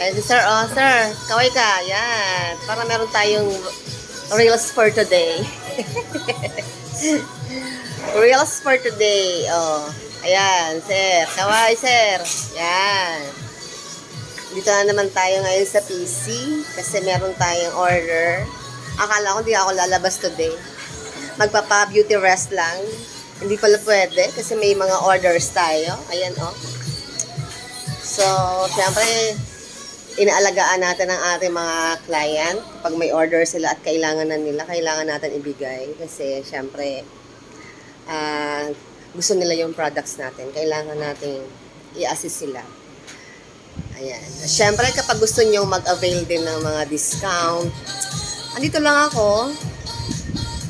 Ayan si Sir, oh, Sir, kaway ka. Yan. Para meron tayong reels for today. Reels for today. Oh. Ayan, Sir. Kaway, Sir. Yan. Dito na naman tayo ngayon sa PC kasi meron tayong order. Akala ko hindi ako lalabas today. Magpapa-beauty rest lang. Hindi pala pwede kasi may mga orders tayo. Ayan, oh. So, syempre, inaalagaan natin ang ating mga client. Pag may order sila at kailangan na nila, kailangan natin ibigay. Kasi, syempre, gusto nila yung products natin. Kailangan natin i-assist sila. Ayan. Syempre, kapag gusto nyo mag-avail din ng mga discount, andito lang ako.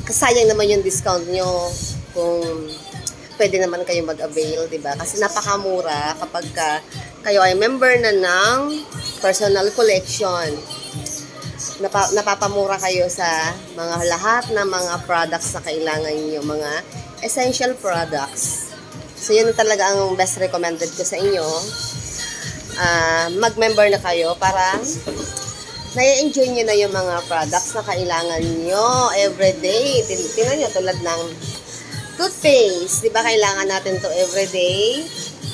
Kasayang naman yung discount nyo kung pwede naman kayo mag-avail, diba? Kasi napakamura kapag kayo ay member na ng personal collection. Napapamura kayo sa mga lahat ng mga products na kailangan nyo, mga essential products. So, yun talaga ang best recommended ko sa inyo. Mag-member na kayo para na-enjoy nyo na yung mga products na kailangan nyo everyday. Tingnan nyo, tulad ng toothpaste. Diba kailangan natin to everyday?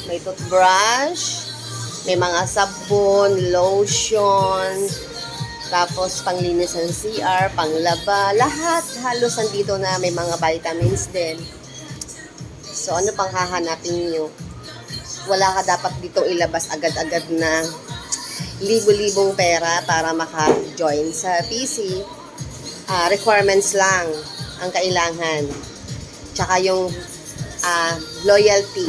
May toothbrush, may mga sabon, lotion, tapos panglinis ng CR, panglaba, lahat halos andito na, may mga vitamins din. So, ano pang hahanapin nyo? Wala ka dapat dito ilabas agad-agad na libo-libong pera para maka-join sa PC. Requirements lang ang kailangan. Tsaka yung loyalty.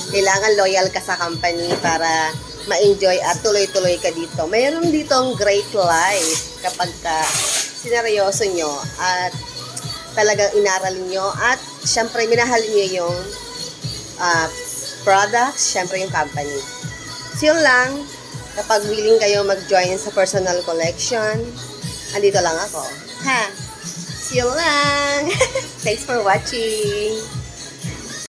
Kailangan loyal ka sa company para ma-enjoy at tuloy-tuloy ka dito. Mayroon ditong great life kapag sineryoso nyo at talagang inaral nyo at syempre minahal nyo yung products, syempre yung company. So yun lang, kapag willing kayo mag-join sa personal collection, andito lang ako. Ha? See you lang! Thanks for watching!